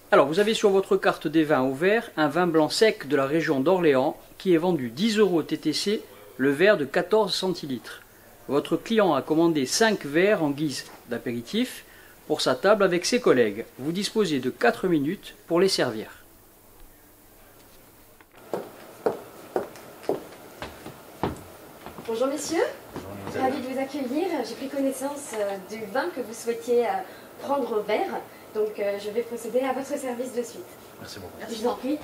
Alors, vous avez sur votre carte des vins au verre un vin blanc sec de la région d'Orléans qui est vendu 10 € TTC, le verre de 14 centilitres. Votre client a commandé 5 verres en guise d'apéritif pour sa table avec ses collègues. Vous disposez de 4 minutes pour les servir. Bonjour messieurs, ravi de vous accueillir. J'ai pris connaissance du vin que vous souhaitiez prendre au verre, donc je vais procéder à votre service de suite. Merci beaucoup. Je vous en prie.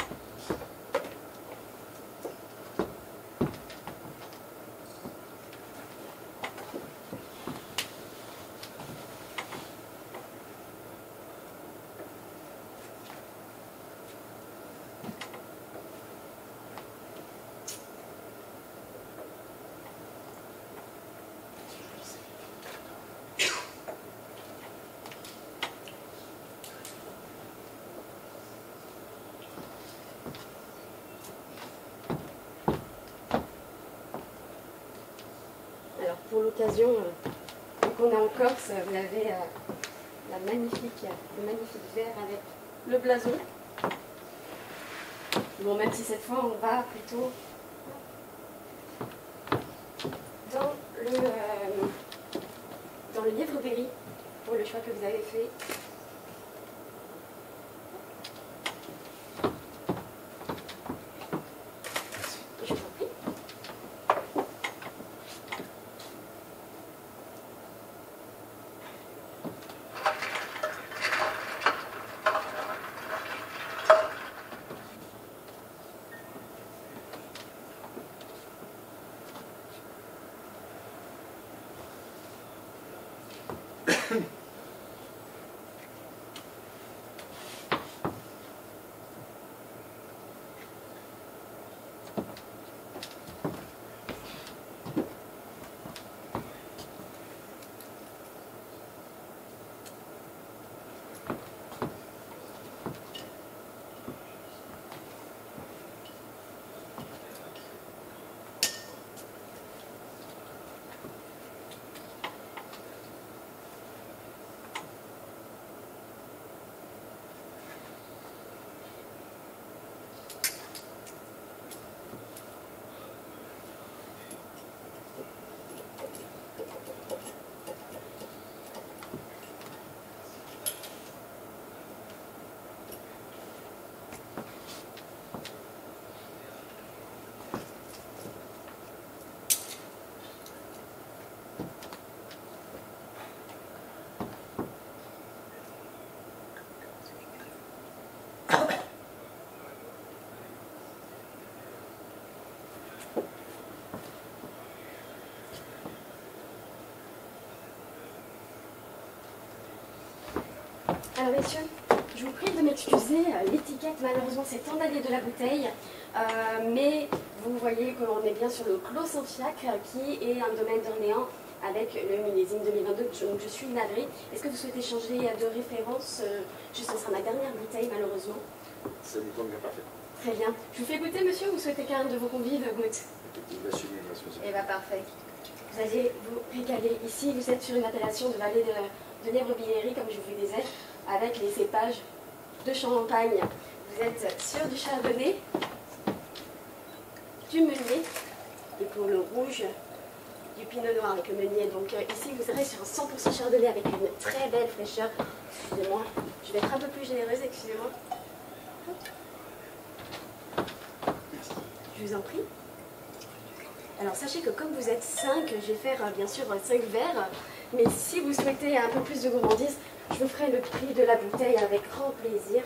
Alors pour l'occasion, vu qu'on est en Corse, vous avez le magnifique verre avec le blason. Bon, même si cette fois on va plutôt dans le lièvre berry pour le choix que vous avez fait. Je vous en prie. Alors messieurs, je vous prie de m'excuser, l'étiquette malheureusement s'est emballée de la bouteille, mais vous voyez qu'on est bien sur le Clos Saint-Fiacre qui est un domaine d'Orléans avec le millésime 2022, donc je suis navrée. Est-ce que vous souhaitez changer de référence? Ce sera ma dernière bouteille malheureusement. Ça nous convient parfait. Très bien. Je vous fais goûter monsieur ou vous souhaitez qu'un de vos convives goûte? Merci. Eh bien parfait. Vous allez vous régaler. Ici, vous êtes sur une appellation de vallée de Lièvre-Billery, comme je vous le disais, avec les cépages de Champagne. Vous êtes sur du chardonnay, du meunier, et pour le rouge, du pinot noir avec le meunier. Donc ici, vous serez sur un 100% chardonnay avec une très belle fraîcheur. Excusez-moi, je vais être un peu plus généreuse, excusez-moi. Je vous en prie. Alors sachez que comme vous êtes 5, je vais faire bien sûr 5 verres, mais si vous souhaitez un peu plus de gourmandise, je vous ferai le prix de la bouteille avec grand plaisir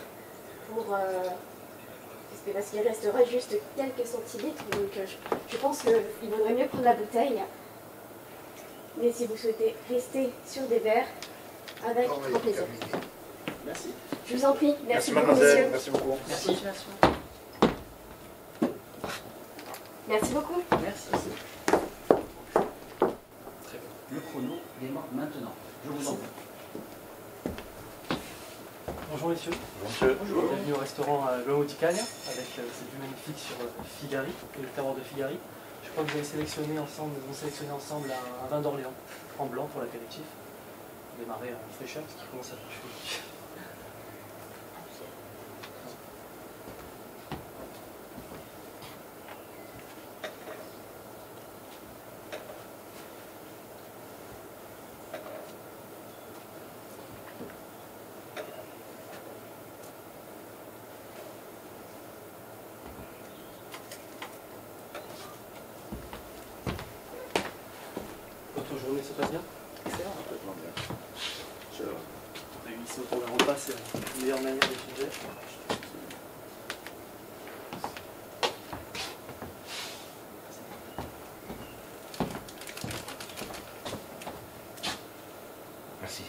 parce qu'il restera juste quelques centilitres, donc je pense qu'il vaudrait mieux prendre la bouteille. Mais si vous souhaitez rester sur des verres, avec grand plaisir. Merci. Je vous en prie, merci beaucoup mademoiselle. monsieur. Merci beaucoup. Merci. Merci beaucoup. Merci. Très bien. Le chrono démarre maintenant. Je vous en prie. Bonjour messieurs, Bonjour. bienvenue au restaurant L'Homme Ticagna avec cette vue magnifique sur Figari, le terroir de Figari. Je crois que vous avez sélectionné ensemble, un vin d'Orléans en blanc pour l'apéritif. Démarrer en fraîcheur parce qu'il commence à toucher. passe bien? Excellent. Complètement bien. Réunissez autour d'un repas, c'est la meilleure manière d'échanger. Merci.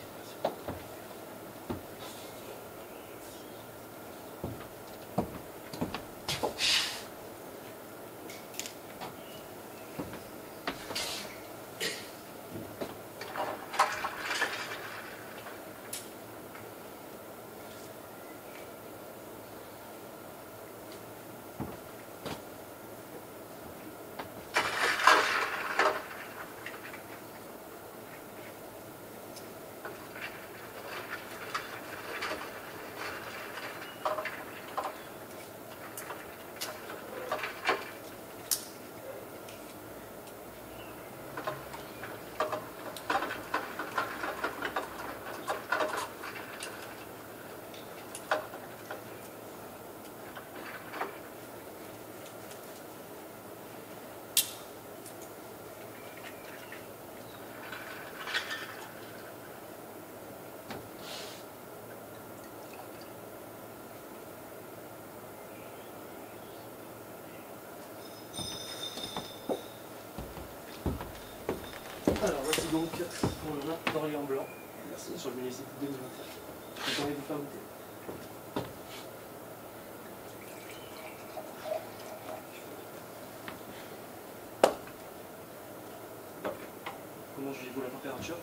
Alors voici donc pour le vin d'Orléans blanc Merci. sur le millésime 2021. Je vais vous faire goûter. Comment jugez-vous la température?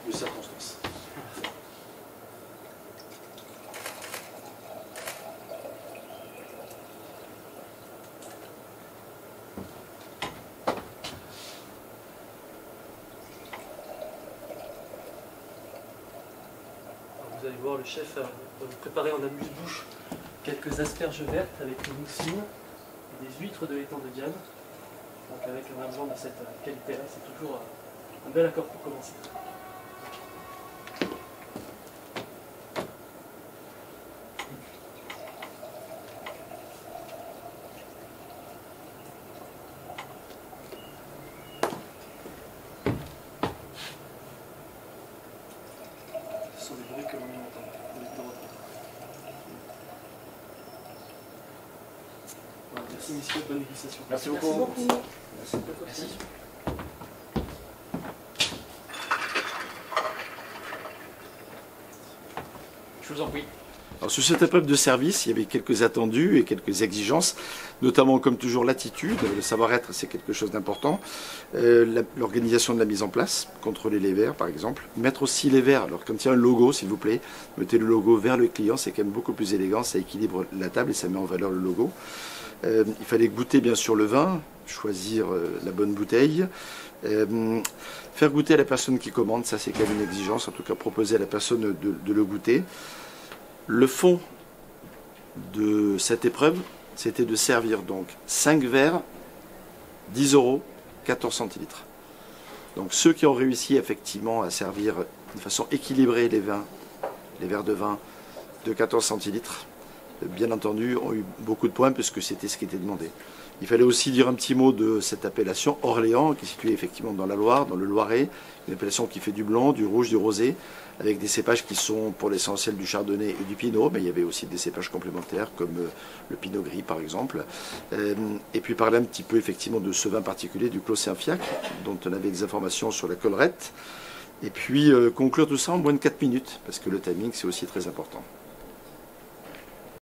De circonstance. Alors, vous allez voir, le chef va vous préparer en amuse-bouche quelques asperges vertes avec une moussine et des huîtres de l'étang de Diane. Donc avec un vin blanc de cette qualité-là, c'est toujours un bel accord pour commencer. Ce sont des bruits que l'on aime entendre, des bruits de retour. Voilà, merci messieurs, bonne dégustation. Merci Merci beaucoup. beaucoup. Merci. Merci. Je vous en prie. Alors, sur cette épreuve de service, il y avait quelques attendus et quelques exigences, notamment comme toujours l'attitude, le savoir-être, c'est quelque chose d'important, l'organisation de la mise en place, contrôler les verres par exemple, mettre aussi les verres, alors quand il y a un logo s'il vous plaît, mettez le logo vers le client, c'est quand même beaucoup plus élégant, ça équilibre la table et ça met en valeur le logo. Il fallait goûter bien sûr le vin, choisir la bonne bouteille, faire goûter à la personne qui commande, ça c'est quand même une exigence, en tout cas proposer à la personne de le goûter. Le fond de cette épreuve, c'était de servir donc 5 verres, 10 €, 14 centilitres. Donc ceux qui ont réussi effectivement à servir de façon équilibrée les verres de vin de 14 centilitres, bien entendu, ont eu beaucoup de points puisque c'était ce qui était demandé. Il fallait aussi dire un petit mot de cette appellation Orléans, qui est située effectivement dans la Loire, dans le Loiret, une appellation qui fait du blanc, du rouge, du rosé, avec des cépages qui sont pour l'essentiel du chardonnay et du pinot, mais il y avait aussi des cépages complémentaires comme le pinot gris par exemple. Et puis parler un petit peu effectivement de ce vin particulier, du Clos Saint-Fiacre, dont on avait des informations sur la collerette. Et puis conclure tout ça en moins de 4 minutes, parce que le timing c'est aussi très important.